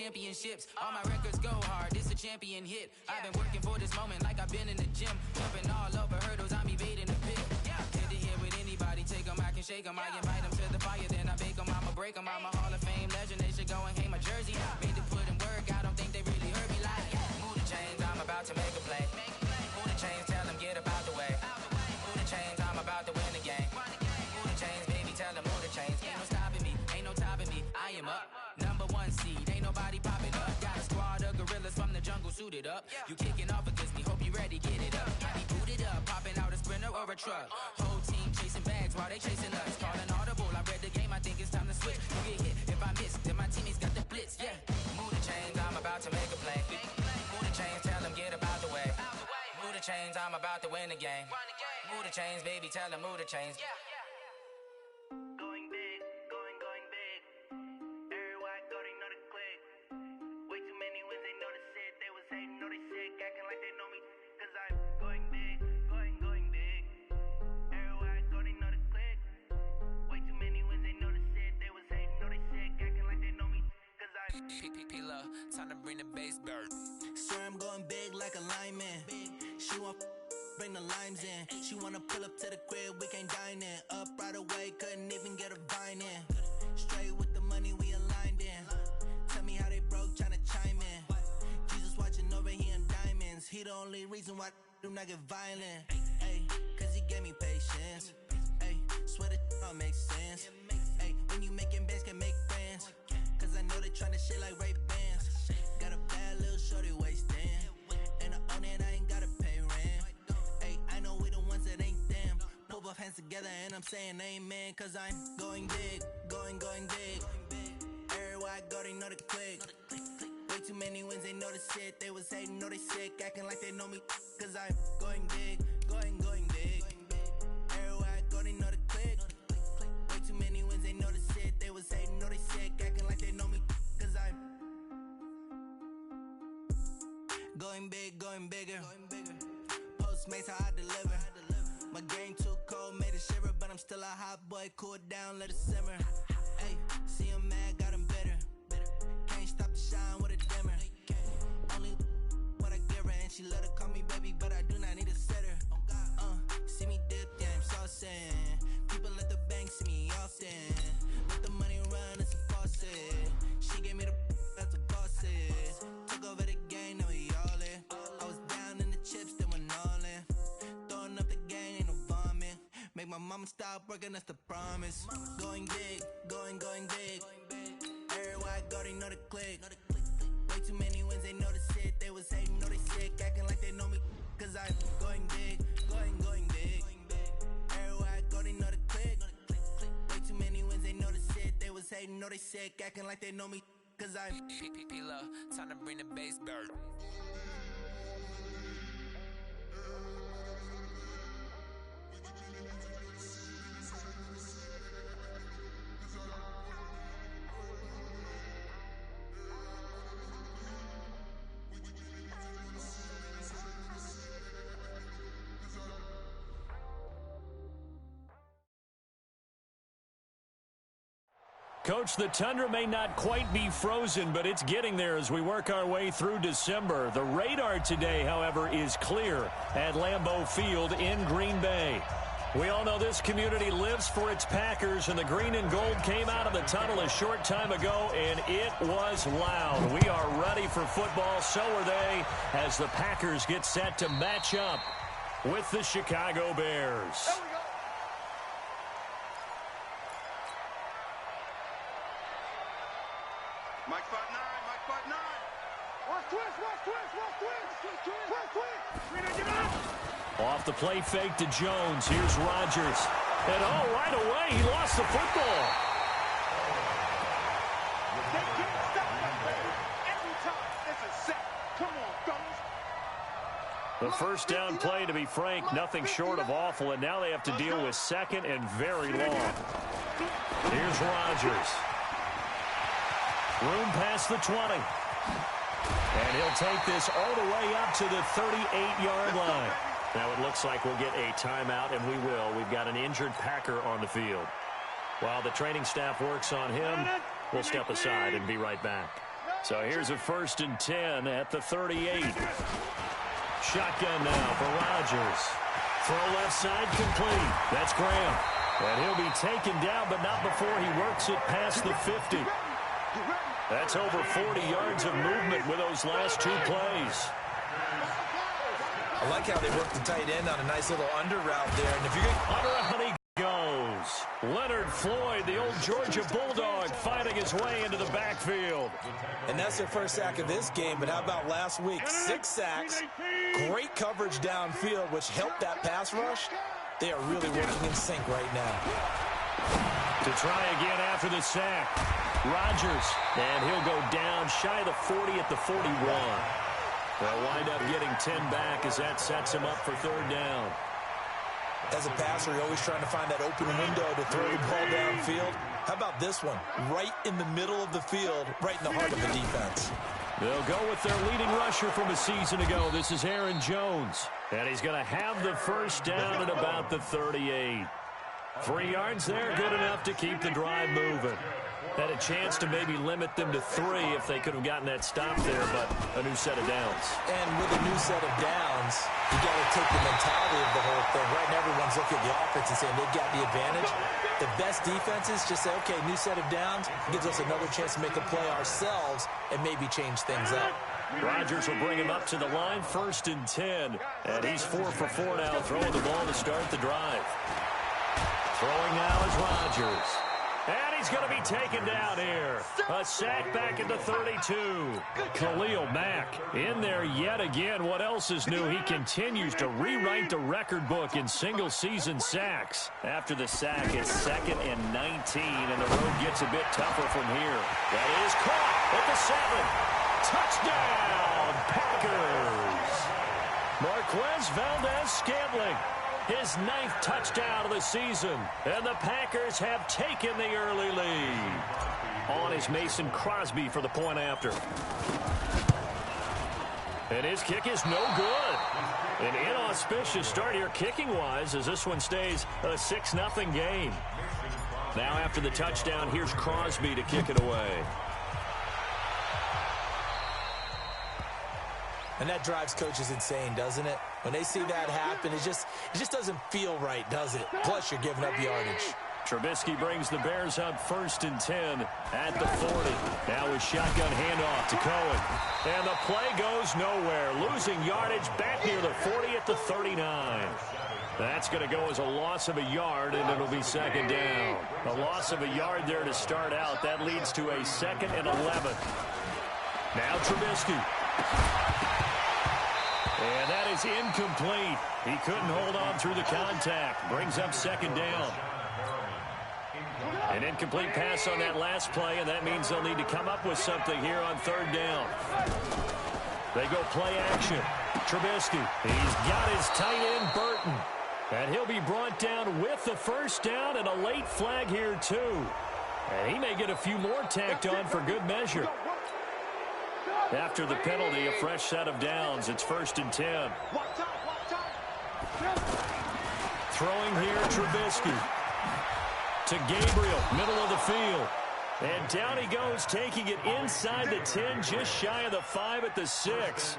championships. All my records go hard, this a champion hit. I've been working for this moment like I've been in the gym. Jumping all over hurdles, I'm evading the pit. Head to head with anybody, take them, I can shake them. I invite them to the fire, then I bake them, I'ma break them. I'm a Hall of Fame legend, they should go and hang my jersey. Made to put in work, I don't think they really heard me like, move the chains, I'm about to make a play. Move the chains, tell them get up out the way. Move the chains, I'm about to win the game. Move the chains, baby, tell them move the chains. Ain't no stopping me, ain't no topping me, I am up. #1 seed, ain't nobody popping up. Got a squad of gorillas from the jungle suited up. You kicking off against me, hope you ready, get it up. I be booted up, popping out a Sprinter or a truck. Whole team chasing bags while they chasing us. Calling audible, I read the game, I think it's time to switch. You get hit, if I miss, then my teammates got the blitz, yeah. Move the chains, I'm about to make a play. Move the chains, tell them get up out the way. Move the chains, I'm about to win the game. Move the chains, baby, tell them move the chains. Going big, going big. Everywhere I go, they know the click. Way too many wins, they know the shit. They was hating, know they sick, acting like they know me. Cause I'm going big, going big. Everywhere I go, they know the click. Way too many wins, they know the shit. They was hating, know they sick, acting like they know me. Cause I'm P-P-P-Love, time to bring the bass bird. swear I'm going big like a lineman. She want bring the limes in. She wanna pull up to the crib, we can't dine in. Up right away, couldn't even get a vine in. Straight with the money, we aligned in. Tell me how they broke, tryna chime in. Jesus watching over here in diamonds. He the only reason why I do not get violent. Ay, cause he gave me patience. Ay, swear that all makes sense. Ay, when you making bands, can make friends. Cause I know they tryna shit like Ray-Bans. Got a bad little shorty wasting. And I own it, I ain't gotta pay rent. Ay, I know we the ones that ain't them. Pull both hands together and I'm saying amen. Cause I'm going big, going big. Everywhere I go, they know the click. Way too many wins, they know the shit. They was hating, know they sick, acting like they know me. Cause I'm going big, going big. Everywhere I go, they know the click. Way too many wins, they know the shit. They was hating, know they sick, acting like they know me. Cause I'm going big, going bigger. Postmates, how I deliver. My game too cold, made it shiver. But I'm still a hot boy, cool it down, let it simmer. Hey, see him mad, got him bitter. Can't stop the shine with a dimmer. Only what I give her, and she let her call me baby, but I do not need a sitter. See me dip, yeah, I'm saucing. People at the bank see me often. Let the money run, it's a faucet. She gave me the that's a boss is. Took over the game, now we all in. I was down in the chips, then went all in. Throwing up the gang, ain't no vomit. Make my mama stop working, that's the promise. Going big, going big. Everywhere I go, they know the click. Way too many wins, they know the shit. They was hating, know they sick, acting like they know me. Cause I'm going big, going big. Everywhere I go, they know the click. Way too many wins, they know the shit. They was hating, know they sick, acting like they know me. Cause I'm P-P-P-Love, time to bring the bass bird. Coach, the tundra may not quite be frozen, but it's getting there as we work our way through December. The radar today, however, is clear at Lambeau Field in Green Bay. We all know this community lives for its Packers, and the green and gold came out of the tunnel a short time ago, and it was loud. We are ready for football, so are they, as the Packers get set to match up with the Chicago Bears. Mike spot 9, Mike spot 9. Watch twist. Off the play fake to Jones. Here's Rodgers. And right away, he lost the football. They can't stop that, baby. Every time it's a set. Come on, fellas. The first down play, to be frank, nothing short of awful, and now they have to deal with second and very long. Here's Rodgers. Room past the 20. And he'll take this all the way up to the 38-yard line. Now it looks like we'll get a timeout, and we will. We've got an injured Packer on the field. While the training staff works on him, we'll step aside and be right back. So here's a 1st and 10 at the 38. Shotgun now for Rodgers. Throw left side complete. That's Graham. And he'll be taken down, but not before he works it past the 50. That's over 40 yards of movement with those last 2 plays. I like how they work the tight end on a nice little under route there. And if you're Under he goes. Leonard Floyd, the old Georgia Bulldog, fighting his way into the backfield. And that's their first sack of this game, but how about last week? 6 sacks, great coverage downfield, which helped that pass rush. They are really working in sync right now. To try again after the sack, Rodgers, and he'll go down shy of the 40 at the 41. They'll wind up getting 10 back as that sets him up for 3rd down. As a passer, you're always trying to find that open window to throw the ball downfield. How about this one? Right in the middle of the field, right in the heart of the defense. They'll go with their leading rusher from a season ago. This is Aaron Jones. And he's going to have the 1st down at about the 38. 3 yards there, good enough to keep the drive moving. Had a chance to maybe limit them to 3 if they could have gotten that stop there, but a new set of downs. And with a new set of downs, you got to take the mentality of the whole thing. Right now, everyone's looking at the offense and saying they've got the advantage. The best defenses just say, okay, new set of downs, gives us another chance to make a play ourselves and maybe change things up. Rodgers will bring him up to the line, 1st and 10. And he's 4 for 4 now, throwing the ball to start the drive. Throwing now is Rodgers. And he's going to be taken down here. A sack back at the 32. Khalil Mack in there yet again. What else is new? He continues to rewrite the record book in single-season sacks. After the sack, it's 2nd and 19, and the road gets a bit tougher from here. That is caught at the 7. Touchdown, Packers. Marquez Valdez-Scantling. His 9th touchdown of the season, and the Packers have taken the early lead. On is Mason Crosby for the point after. And his kick is no good. An inauspicious start here kicking-wise as this one stays a 6-0 game. Now after the touchdown, here's Crosby to kick it away. And that drives coaches insane, doesn't it? When they see that happen, it just doesn't feel right, does it? Plus, you're giving up yardage. Trubisky brings the Bears up 1st and 10 at the 40. Now his shotgun handoff to Cohen. And the play goes nowhere. Losing yardage back near the 40 at the 39. That's going to go as a loss of a yard, and it'll be 2nd down. A loss of a yard there to start out. That leads to a 2nd and 11. Now Trubisky. And that is incomplete. He couldn't hold on through the contact. Brings up 2nd down. An incomplete pass on that last play, and that means they'll need to come up with something here on 3rd down. They go play action. Trubisky, he's got his tight end, Burton. And he'll be brought down with the 1st down and a late flag here, too. And he may get a few more tacked on for good measure. After the penalty, a fresh set of downs. It's 1st and 10. Throwing here, Trubisky. To Gabriel, middle of the field. And down he goes, taking it inside the 10, just shy of the 5 at the 6.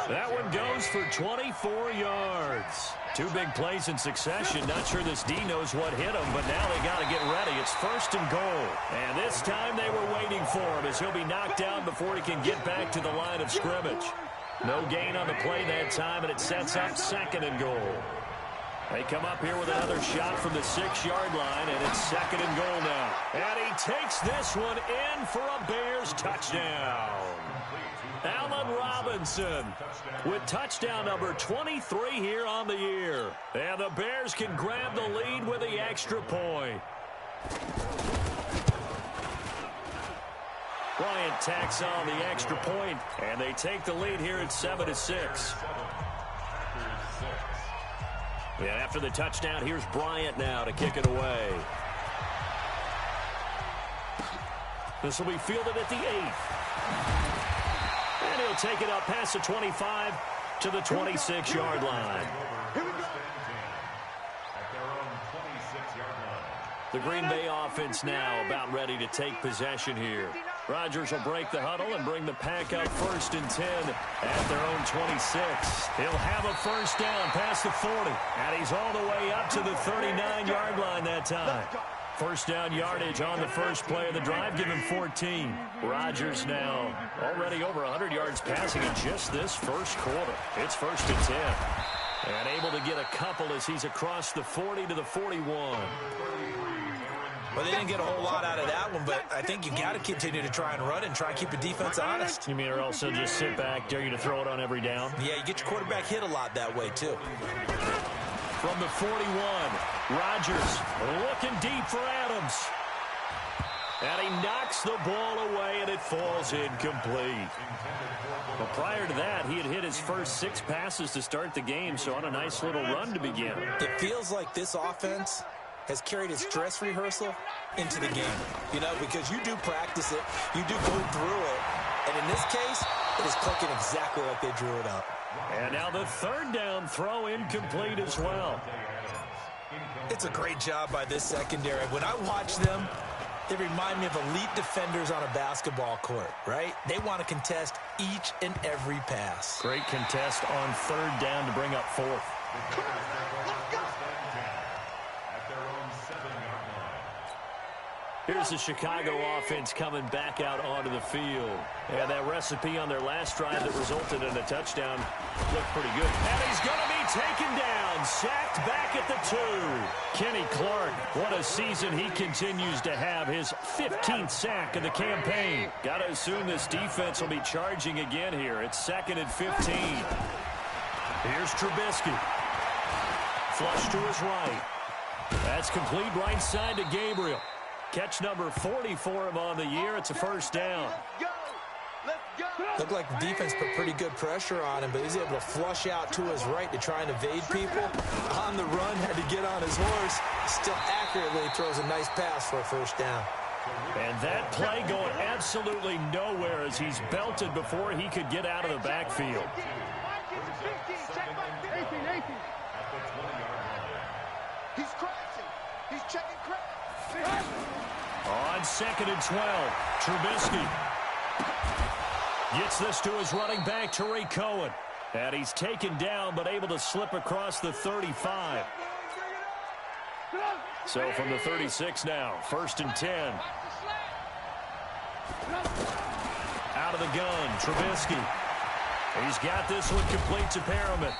That one goes for 24 yards. 2 big plays in succession. Not sure this D knows what hit him, but now they got to get ready. It's 1st and goal. And this time they were waiting for him as he'll be knocked down before he can get back to the line of scrimmage. No gain on the play that time, and it sets up 2nd and goal. They come up here with another shot from the 6-yard line, and it's 2nd and goal now. And he takes this one in for a Bears touchdown. Allen Robinson with touchdown number 23 here on the year. And the Bears can grab the lead with the extra point. Bryant tacks on the extra point, and they take the lead here at 7-6. And after the touchdown, here's Bryant now to kick it away. This will be fielded at the 8th. And he'll take it up past the 25 to the 26-yard line. The Green Bay offense now about ready to take possession here. Rodgers will break the huddle and bring the pack up 1st and 10 at their own 26. He'll have a first down past the 40, and he's all the way up to the 39-yard line that time. First down yardage on the first play of the drive, give him 14. Rodgers now already over 100 yards passing in just this first quarter. It's 1st and 10. And able to get a couple as he's across the 40 to the 41. Well, they didn't get a whole lot out of that one, but I think you got to continue to try and run and try and keep the defense honest. You mean or else they'll just sit back, dare you to throw it on every down? Yeah, you get your quarterback hit a lot that way, too. From the 41, Rodgers looking deep for Adams. And he knocks the ball away, and it falls incomplete. Well, prior to that, he had hit his first 6 passes to start the game, so on a nice little run to begin. It feels like this offense has carried its dress rehearsal into the game. You know, because you do practice it, you do go through it, and in this case, it is clicking exactly like they drew it up. And now the 3rd down throw incomplete as well. It's a great job by this secondary. When I watch them, they remind me of elite defenders on a basketball court, right? They want to contest each and every pass. Great contest on 3rd down to bring up 4th. Here's the Chicago offense coming back out onto the field. And that recipe on their last drive that resulted in a touchdown looked pretty good. And he's going to be taken down, sacked back at the 2. Kenny Clark, what a season he continues to have, his 15th sack of the campaign. Got to assume this defense will be charging again here. It's 2nd and 15. Here's Trubisky. Flush to his right. That's complete right side to Gabriel. Catch number 40 for him on the year. It's a first down. Looked like the defense put pretty good pressure on him, but he's able to flush out to his right to try and evade people. On the run, had to get on his horse. Still accurately throws a nice pass for a first down. And that play going absolutely nowhere as he's belted before he could get out of the backfield. He's crashing. He's checking crash. On 2nd and 12, Trubisky gets this to his running back, Tariq Cohen. And he's taken down but able to slip across the 35. So from the 36 now, 1st and 10. Out of the gun, Trubisky. He's got this one complete to Perriman.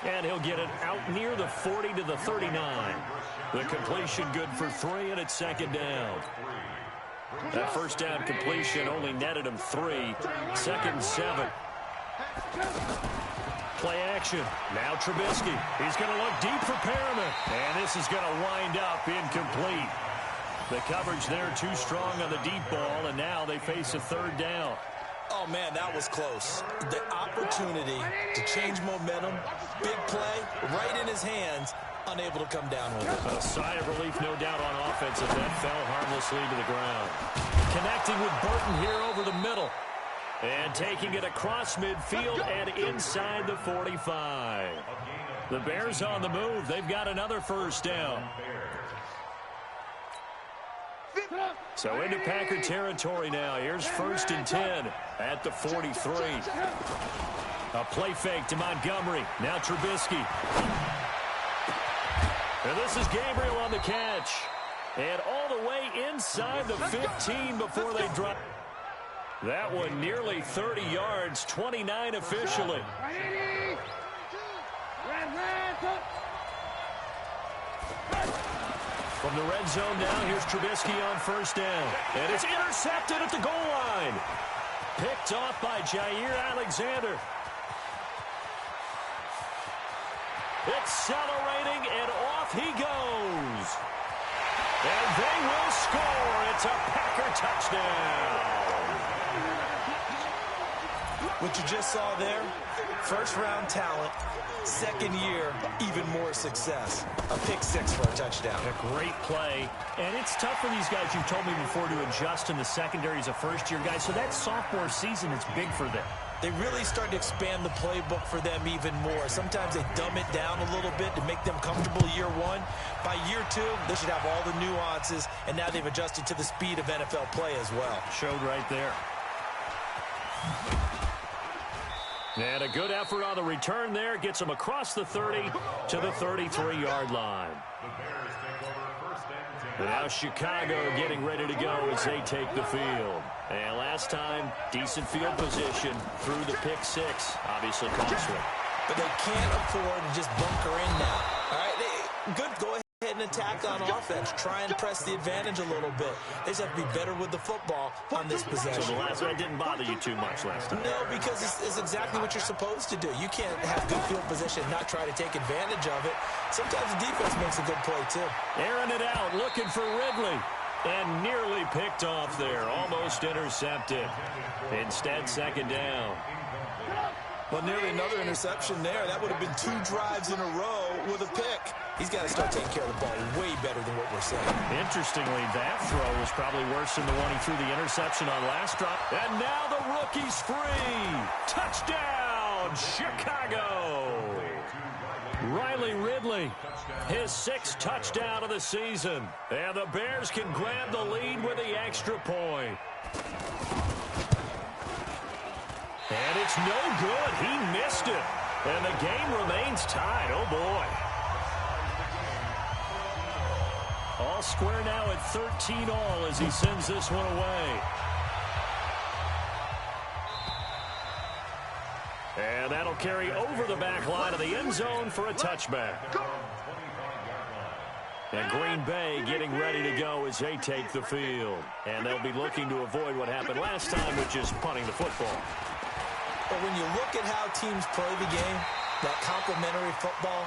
And he'll get it out near the 40 to the 39. The completion good for 3, and it's 2nd down. That first down completion only netted him 3. 2nd and 7. Play action. Now Trubisky. He's going to look deep for Perriman. And this is going to wind up incomplete. The coverage there too strong on the deep ball, and now they face a 3rd down. Oh, man, that was close. The opportunity to change momentum, big play, right in his hands, unable to come down with it. A sigh of relief, no doubt, on offense as that fell harmlessly to the ground. Connecting with Burton here over the middle. And taking it across midfield and inside the 45. The Bears on the move. They've got another first down. So into Packer territory now. Here's 1st and 10 at the 43. A play fake to Montgomery. Now Trubisky. And this is Gabriel on the catch. And all the way inside the 15 before they drop. That one nearly 30 yards, 29 officially. From the red zone now, here's Trubisky on 1st down. And it's intercepted at the goal line. Picked off by Jair Alexander. Accelerating, and off he goes. And they will score. It's a Packer touchdown. What you just saw there, first-round talent, 2nd year, even more success. A pick 6 for a touchdown. A great play. And it's tough for these guys, you've told me before, to adjust in the secondary as a first-year guy. So that sophomore season is big for them. they really start to expand the playbook for them even more. Sometimes they dumb it down a little bit to make them comfortable year one. By year two, they should have all the nuances, and now they've adjusted to the speed of NFL play as well. Showed right there. And a good effort on the return there. Gets them across the 30 to the 33-yard line. And now Chicago getting ready to go as they take the field. And last time, decent field position through the pick six. Obviously costly. But they can't afford to just bunker in now. All right, good. Go ahead and attack on offense. Try and press the advantage a little bit. They just have to be better with the football on this possession. So the last one didn't bother you too much last time? No, because it's exactly what you're supposed to do. You can't have good field position and not try to take advantage of it. Sometimes the defense makes a good play, too. Airing it out, looking for Ridley. And nearly picked off there. Almost intercepted. Instead, second down. Well, nearly another interception there. That would have been 2 drives in a row with a pick. He's got to start taking care of the ball way better than what we're saying. Interestingly, that throw was probably worse than the one he threw the interception on last drop. And now the rookie's free. Touchdown, Chicago. Riley Ridley, his 6th touchdown of the season. And the Bears can grab the lead with the extra point. And it's no good. He missed it. And the game remains tied. Oh, boy. All square now at 13-all as he sends this one away. And that'll carry over the back line of the end zone for a touchback. And Green Bay getting ready to go as they take the field. And they'll be looking to avoid what happened last time, which is punting the football. But when you look at how teams play the game, that complementary football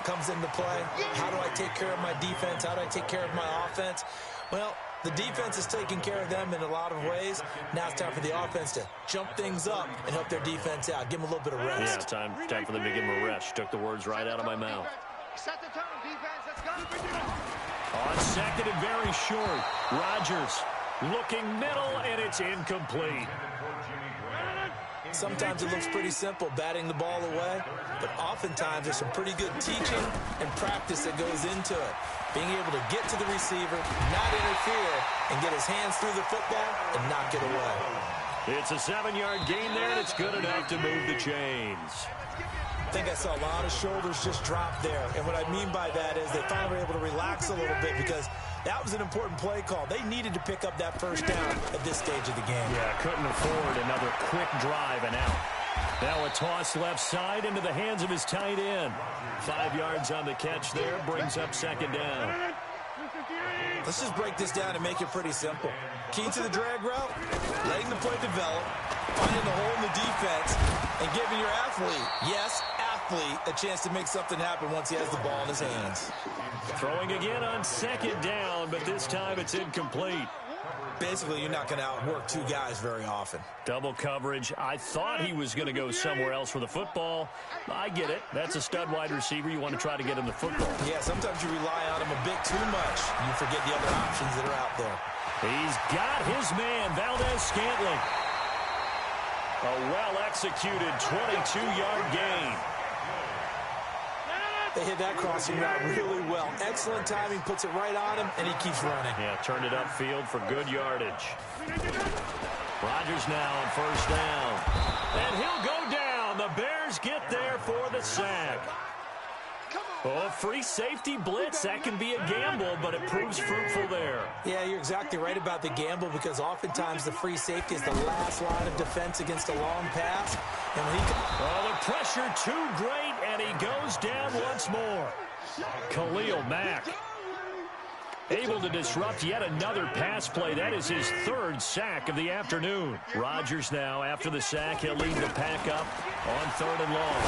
comes into play. How do I take care of my defense? How do I take care of my offense? Well, the defense is taking care of them in a lot of ways. Now it's time for the offense to jump things up and help their defense out. Give them a little bit of rest. Yeah, time for them to give them a rest. Took the words right out of my mouth. Set the tone, defense. Let's go. On second and very short, Rodgers looking middle, and it's incomplete. Sometimes it looks pretty simple, batting the ball away, but oftentimes there's some pretty good teaching and practice that goes into it. Being able to get to the receiver, not interfere, and get his hands through the football and knock it away. It's a 7-yard gain there, and it's good enough to move the chains. I think I saw a lot of shoulders just drop there, and what I mean by that is they finally were able to relax a little bit because that was an important play call. They needed to pick up that first down at this stage of the game. Yeah, couldn't afford another quick drive and out. Now a toss left side into the hands of his tight end. 5 yards on the catch there, brings up second down. Let's just break this down and make it pretty simple. Key to the drag route, letting the play develop, finding the hole in the defense, and giving your athlete, yes, athlete, a chance to make something happen once he has the ball in his hands. Throwing again on second down, but this time it's incomplete. Basically, you're not going to outwork 2 guys very often. Double coverage. I thought he was going to go somewhere else for the football. I get it. That's a stud wide receiver. You want to try to get him the football. Yeah, sometimes you rely on him a bit too much. You forget the other options that are out there. He's got his man, Valdez-Scantling. A well-executed 22-yard gain. They hit that crossing route really well. Excellent timing, puts it right on him, and he keeps running. Yeah, turned it upfield for good yardage. Rodgers now on first down. And he'll go down. The Bears get there for the sack. Oh, free safety blitz. That can be a gamble, but it proves fruitful there. Yeah, you're exactly right about the gamble because oftentimes the free safety is the last line of defense against a long pass. And when the pressure too great, and he goes down once more. Khalil Mack able to disrupt yet another pass play. That is his 3rd sack of the afternoon. Rodgers now, after the sack, he'll lead the pack up on 3rd and long.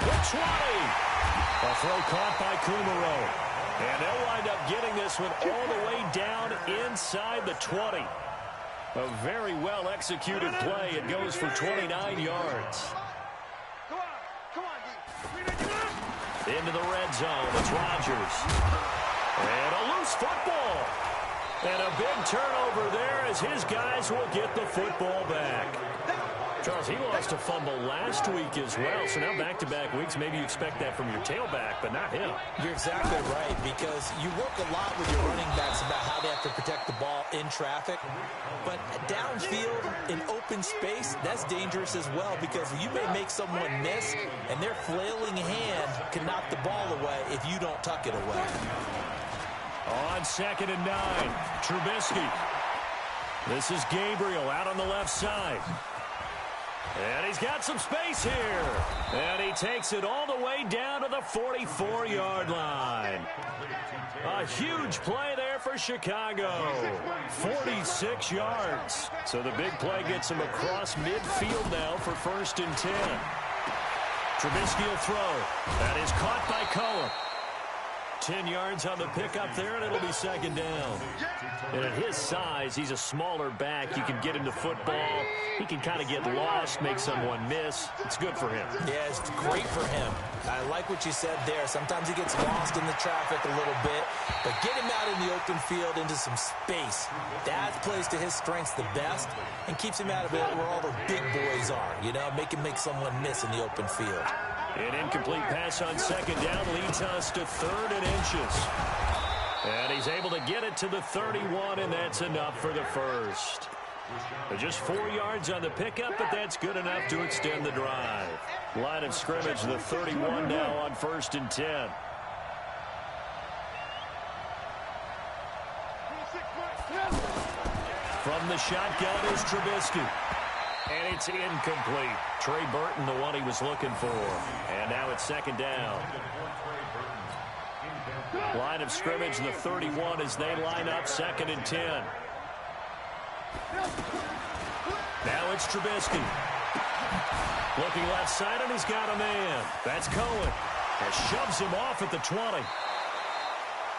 The 20. A throw caught by Kumerow. And they'll wind up getting this one all the way down inside the 20. A very well-executed play. It goes for 29 yards. Into the red zone. It's Rodgers. And a loose football. And a big turnover there as his guys will get the football back. Charles, he lost a fumble last week as well, so now back-to-back weeks, maybe you expect that from your tailback, but not him. You're exactly right, because you work a lot with your running backs about how they have to protect the ball in traffic, but downfield in open space, that's dangerous as well, because you may make someone miss, and their flailing hand can knock the ball away if you don't tuck it away. On 2nd and 9, Trubisky. This is Gabriel out on the left side. And he's got some space here. And he takes it all the way down to the 44-yard line. A huge play there for Chicago. 46 yards. So the big play gets him across midfield now for 1st and 10. Trubisky will throw. That is caught by Cohen. 10 yards on the pickup there, and it'll be 2nd down. And at his size, he's a smaller back. You can get him to football. He can kind of get lost, make someone miss. It's good for him. Yeah, it's great for him. I like what you said there. Sometimes he gets lost in the traffic a little bit, but get him out in the open field into some space. That plays to his strengths the best and keeps him out of it where all the big boys are, you know, make someone miss in the open field. An incomplete pass on 2nd down leads us to 3rd and inches. And he's able to get it to the 31, and that's enough for the first. Just 4 yards on the pickup, but that's good enough to extend the drive. Line of scrimmage, the 31 now on 1st and 10. From the shotgun is Trubisky. And it's incomplete. Trey Burton, the one he was looking for. And now it's 2nd down. Line of scrimmage, the 31 as they line up 2nd and 10. Now it's Trubisky. Looking left side, and he's got a man. That's Cohen. That shoves him off at the 20.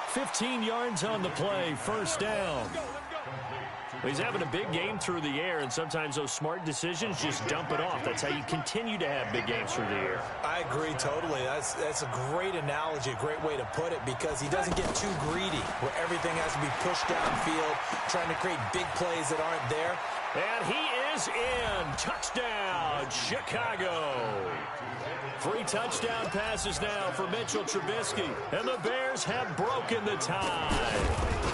15 yards on the play, 1st down. He's having a big game through the air, and sometimes those smart decisions just dump it off. That's how you continue to have big games through the air. I agree totally. That's a great analogy, a great way to put it, because he doesn't get too greedy where everything has to be pushed downfield, trying to create big plays that aren't there. And he is in. Touchdown, Chicago. 3 touchdown passes now for Mitchell Trubisky, and the Bears have broken the tie.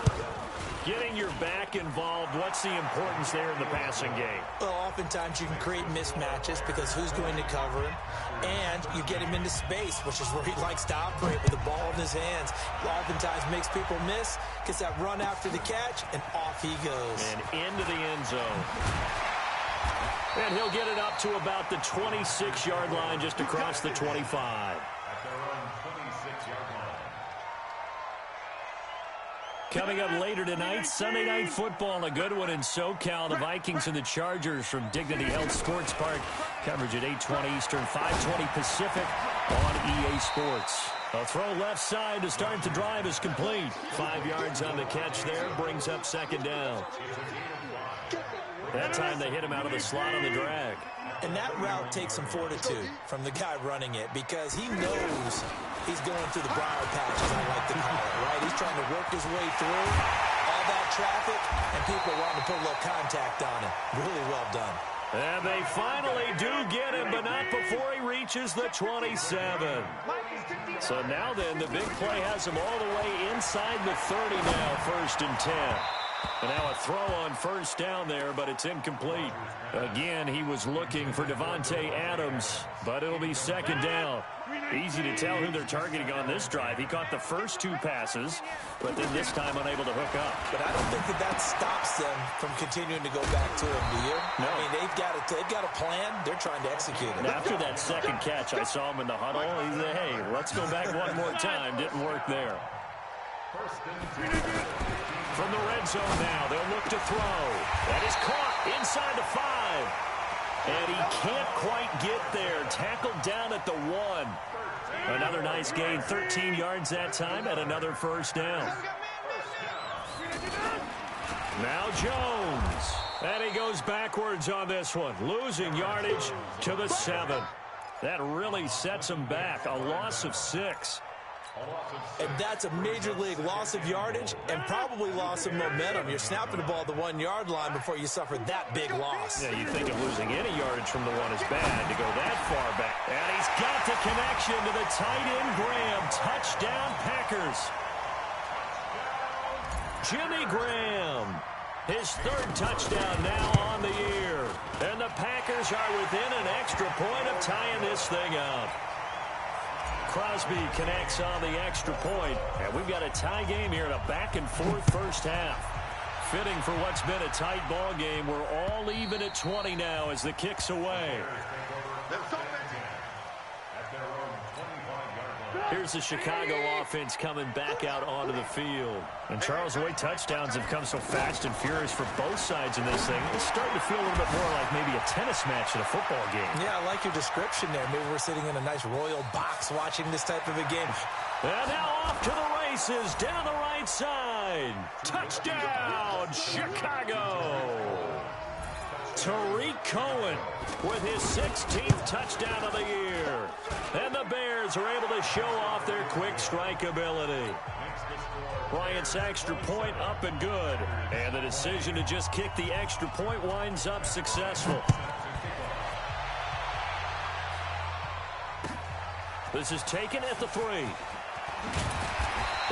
Getting your back involved, what's the importance there in the passing game? Well, oftentimes you can create mismatches because who's going to cover him? And you get him into space, which is where he likes to operate with the ball in his hands. Oftentimes makes people miss, gets that run after the catch, and off he goes. And into the end zone. And he'll get it up to about the 26-yard line, just across the 25. Coming up later tonight, Sunday Night Football, a good one in SoCal. The Vikings and the Chargers from Dignity Health Sports Park. Coverage at 8:20 Eastern, 5:20 Pacific on EA Sports. A throw left side to start the drive is complete. 5 yards on the catch there, brings up 2nd down. That time they hit him out of the slot on the drag. And that route takes some fortitude from the guy running it, because he knows he's going through the briar patch, as I like to call it, right? He's trying to work his way through all that traffic, and people are wanting to put a little contact on him. Really well done. And they finally do get him, but not before he reaches the 27. So now then, the big play has him all the way inside the 30 now, 1st and 10. And now a throw on 1st down there, but it's incomplete. Again, he was looking for Devontae Adams, but it'll be 2nd down. Easy to tell who they're targeting on this drive. He caught the first 2 passes, but then this time unable to hook up. But I don't think that stops them from continuing to go back to him, do you? No. I mean, they've got a plan. They're trying to execute it. And after that 2nd catch, I saw him in the huddle. He said, hey, let's go back one more time. Didn't work there. From the red zone now, they'll look to throw. That is caught inside the 5. And he can't quite get there. Tackled down at the 1. Another nice gain, 13 yards that time, and another 1st down. Now Jones. And he goes backwards on this one, losing yardage to the 7. That really sets him back, a loss of 6. And that's a major league loss of yardage and probably loss of momentum. You're snapping the ball at the 1-yard line before you suffer that big loss. Yeah, you think of losing any yardage from the one is bad to go that far back. And he's got the connection to the tight end, Graham. Touchdown, Packers. Jimmy Graham, his third touchdown now on the year. And the Packers are within an extra point of tying this thing up. Crosby connects on the extra point, and we've got a tie game here in a back-and-forth first half. Fitting for what's been a tight ball game. We're all even at 20 now as the kick's away. Here's the Chicago offense coming back out onto the field. And Charles, the way touchdowns have come so fast and furious for both sides in this thing, it's starting to feel a little bit more like maybe a tennis match in a football game. Yeah, I like your description there. Maybe we're sitting in a nice royal box watching this type of a game. And now off to the races down the right side. Touchdown, Chicago! Tariq Cohen with his 16th touchdown of the year. And the Bears are able to show off their quick strike ability. Bryant's extra point up and good. And the decision to just kick the extra point winds up successful. This is taken at the 3.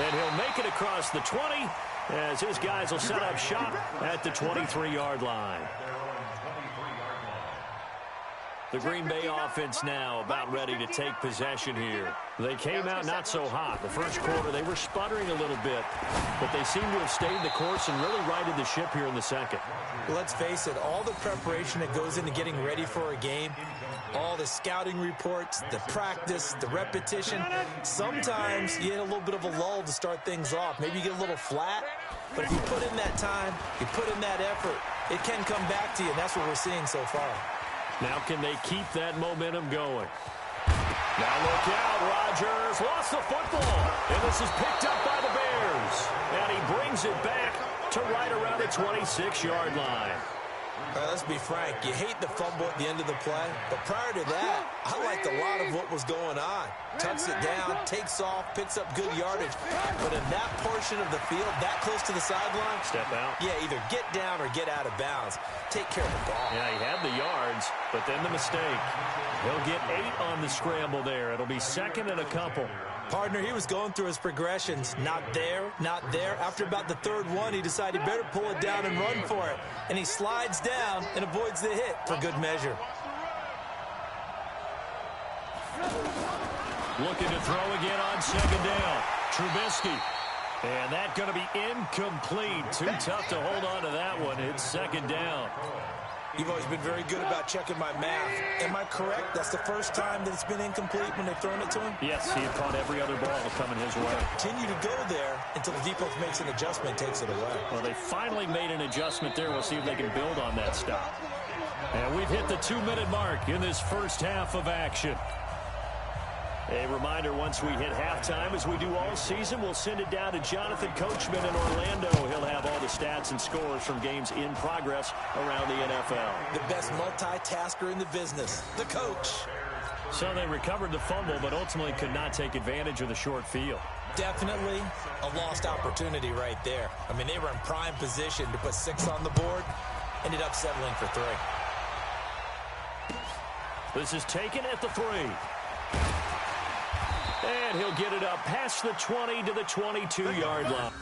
And he'll make it across the 20 as his guys will set up shop at the 23-yard line. The Green Bay offense now about ready to take possession here. They came out not so hot. The first quarter, they were sputtering a little bit, but they seem to have stayed the course and really righted the ship here in the second. Let's face it, all the preparation that goes into getting ready for a game, all the scouting reports, the practice, the repetition, sometimes you hit a little bit of a lull to start things off. Maybe you get a little flat, but if you put in that time, you put in that effort, it can come back to you, and that's what we're seeing so far. Now can they keep that momentum going? Now look out, Rodgers lost the football, and this is picked up by the Bears. And he brings it back to right around the 26-yard line. All right, let's be frank. You hate the fumble at the end of the play, but prior to that, I liked a lot of what was going on. Tucks it down, takes off, picks up good yardage. But in that portion of the field, that close to the sideline, step out. Yeah, either get down or get out of bounds. Take care of the ball. Yeah, he had the yards, but then the mistake. He'll get 8 on the scramble there. It'll be second and a couple. Partner, he was going through his progressions. Not there, not there. After about the third one, he decided he better pull it down and run for it. And he slides down and avoids the hit for good measure. Looking to throw again on second down. Trubisky. And that's going to be incomplete. Too tough to hold on to that one. It's second down. You've always been very good about checking my math. Am I correct? That's the first time that it's been incomplete when they've thrown it to him? Yes, he had caught every other ball coming his way. Continue to go there until the defense makes an adjustment, takes it away. Well, they finally made an adjustment there. We'll see if they can build on that stop. And we've hit the 2-minute mark in this first half of action. A reminder, once we hit halftime, as we do all season, we'll send it down to Jonathan Coachman in Orlando. He'll have all the stats and scores from games in progress around the NFL. The best multitasker in the business, the coach. So they recovered the fumble, but ultimately could not take advantage of the short field. Definitely a lost opportunity right there. I mean, they were in prime position to put 6 on the board, ended up settling for 3. This is taken at the 3. And he'll get it up past the 20 to the 22-yard line.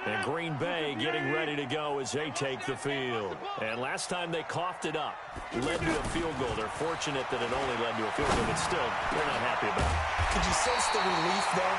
And Green Bay getting ready to go as they take the field. And last time they coughed it up, led to a field goal. They're fortunate that it only led to a field goal, but still, they're not happy about it. Could you sense the relief, though,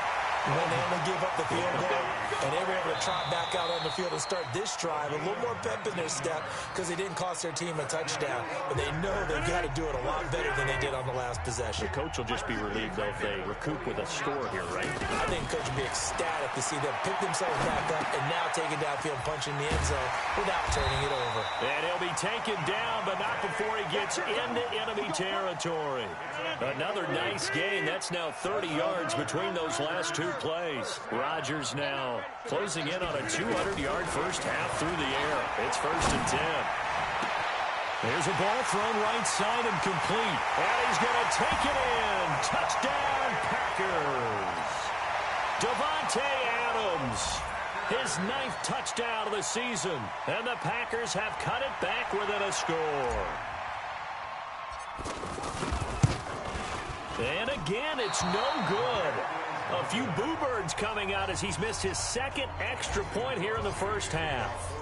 when they only gave up the field goal? And they were able to trot back out on the field and start this drive. A little more pep in their step because they didn't cost their team a touchdown. But they know they've got to do it a lot better than they did on the last possession. The coach will just be relieved, though, if they recoup with a score here, right? I think coach will be ecstatic to see them pick themselves back up and now take it downfield, punching the end zone without turning it over. And he'll be taken down, but not before he gets into enemy territory. Another nice gain. That's now 30 yards between those last two plays. Rodgers now closing in on a 200-yard first half through the air. It's 1st and 10. There's a ball thrown right side and complete. And he's going to take it in. Touchdown, Packers. Davante Adams. His 9th touchdown of the season. And the Packers have cut it back within a score. And again, it's no good. A few boo birds coming out as he's missed his 2nd extra point here in the first half.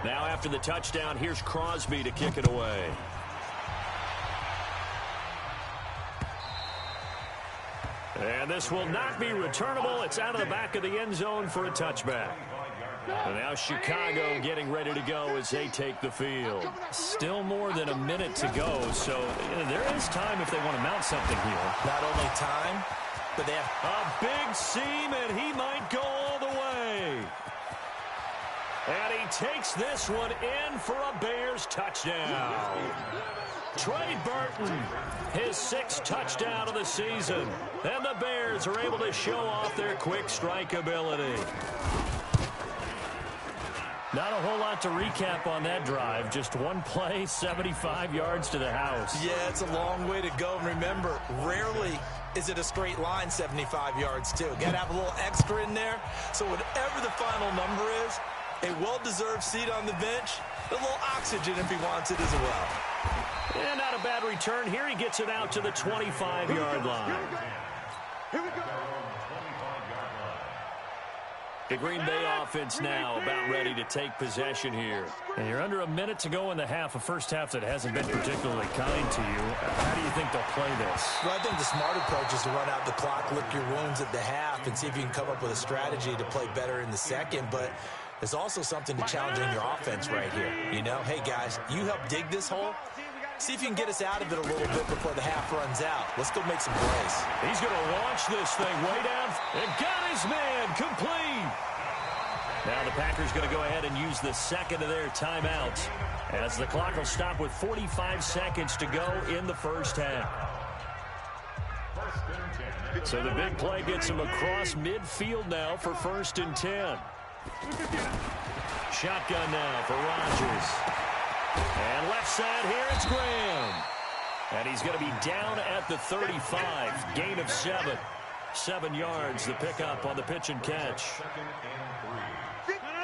Now after the touchdown, here's Crosby to kick it away. And this will not be returnable. It's out of the back of the end zone for a touchback. And now Chicago getting ready to go as they take the field. Still more than a minute to go, so there is time if they want to mount something here. Not only time, but they have a big seam, and he might go all the way. And he takes this one in for a Bears touchdown. Trey Burton, his 6th touchdown of the season. And the Bears are able to show off their quick strike ability. Not a whole lot to recap on that drive. Just one play, 75 yards to the house. Yeah, it's a long way to go. And remember, rarely is it a straight line 75 yards, too. Got to have a little extra in there. So whatever the final number is, a well-deserved seat on the bench, a little oxygen if he wants it as well. And not a bad return. Here he gets it out to the 25-yard line. Here we go. The Green Bay offense now about ready to take possession here. And you're under a minute to go in the half, a first half that hasn't been particularly kind to you. How do you think they'll play this? Well, I think the smart approach is to run out the clock, lick your wounds at the half, and see if you can come up with a strategy to play better in the second. But there's also something to challenging your offense right here. You know, hey, guys, you help dig this hole. See if you can get us out of it a little bit before the half runs out. Let's go make some plays. He's going to launch this thing way down and got his man complete. Now the Packers going to go ahead and use the 2nd of their timeouts as the clock will stop with 45 seconds to go in the first half. So the big play gets him across midfield now for 1st and 10. Shotgun now for Rodgers. And left side here, it's Graham. And he's going to be down at the 35. Gain of 7. 7 yards, the pickup on the pitch and catch.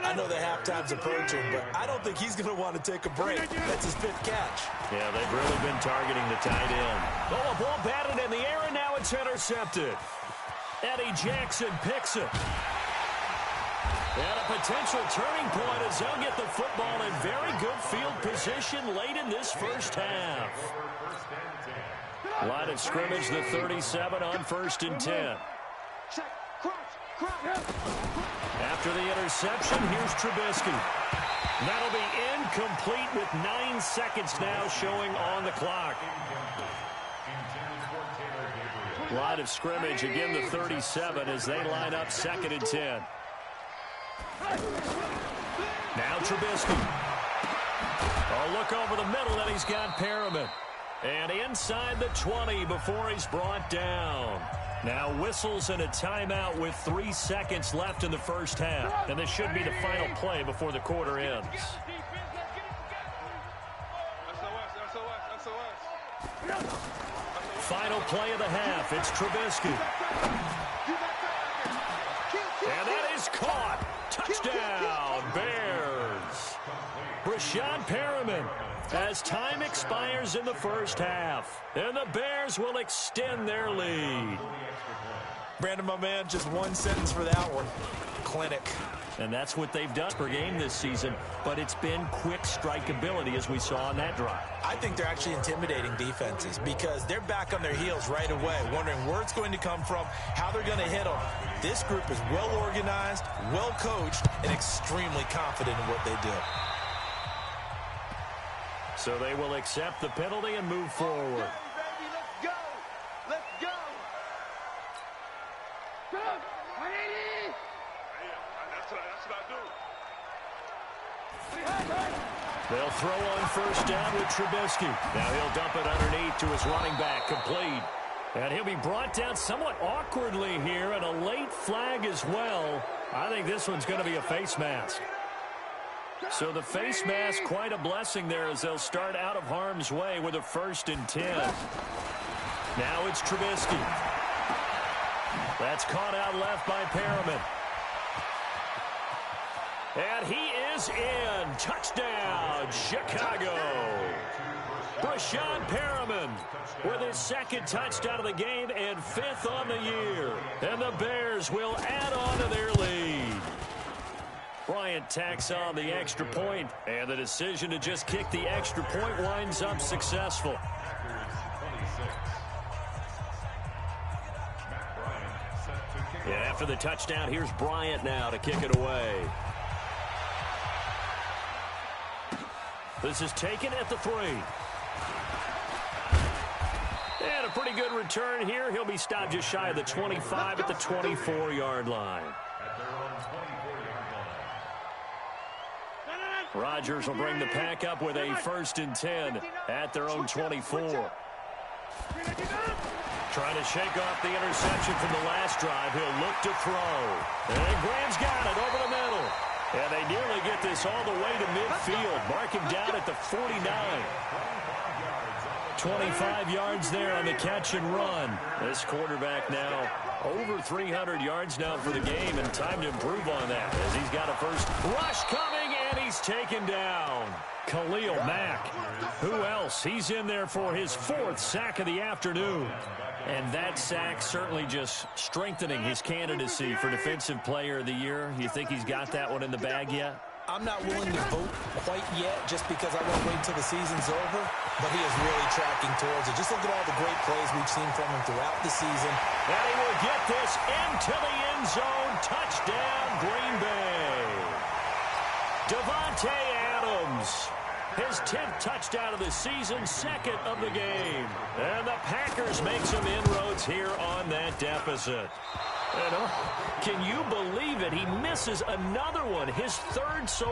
I know the halftime's approaching, but I don't think he's going to want to take a break. That's his 5th catch. Yeah, they've really been targeting the tight end. Oh, a ball batted in the air, and now it's intercepted. Eddie Jackson picks it. And a potential turning point as they'll get the football in very good field position late in this first half. Line of scrimmage, the 37 on 1st and 10. After the interception, here's Trubisky. That'll be incomplete with 9 seconds now showing on the clock. Line of scrimmage, again the 37 as they line up 2nd and 10. Now Trubisky. A look over the middle, and he's got Perriman. And inside the 20 before he's brought down. Now whistles and a timeout with 3 seconds left in the first half. And this should be the final play before the quarter ends. Final play of the half. It's Trubisky. And that is caught. Touchdown, Bears. Brashad Perriman as time expires in the first half. And the Bears will extend their lead. Brandon, my man, just one sentence for that one. clinic. And that's what they've done per game this season, but it's been quick strike ability as we saw on that drive. I think they're actually intimidating defenses because they're back on their heels right away, wondering where it's going to come from, how they're going to hit them. This group is well organized, well coached, and extremely confident in what they do. So they will accept the penalty and move forward. They'll throw on first down with Trubisky. Now he'll dump it underneath to his running back, complete. And he'll be brought down somewhat awkwardly here, and a late flag as well. I think this one's going to be a face mask. So the face mask, quite a blessing there as they'll start out of harm's way with a 1st and 10. Now it's Trubisky. That's caught out left by Perriman. And he is in. Touchdown, Chicago. Breshad Perriman with his 2nd touchdown of the game and 5th on the year. And the Bears will add on to their lead. Bryant tacks on the extra point, and the decision to just kick the extra point winds up successful. And after the touchdown, here's Bryant now to kick it away. This is taken at the 3. And a pretty good return here. He'll be stopped just shy of the 25 at the 24-yard line. Rodgers will bring the pack up with a 1st and 10 at their own 24. Trying to shake off the interception from the last drive. He'll look to throw. And Graham's got it over the middle. And they nearly get this all the way to midfield. Mark him down at the 49. 25 yards there on the catch and run. This quarterback now over 300 yards now for the game, and time to improve on that as he's got a first rush coming, and he's taken down. Khalil Mack. Who else? He's in there for his 4th sack of the afternoon. And that sack certainly just strengthening his candidacy for Defensive Player of the Year. You think he's got that one in the bag yet? I'm not willing to vote quite yet just because I want to wait until the season's over, but he is really tracking towards it. Just look at all the great plays we've seen from him throughout the season. And he will get this into the end zone. Touchdown, Green Bay. Davante Adams. His 10th touchdown of the season, 2nd of the game. And the Packers make some inroads here on that deficit. And, can you believe it? He misses another one, his 3rd so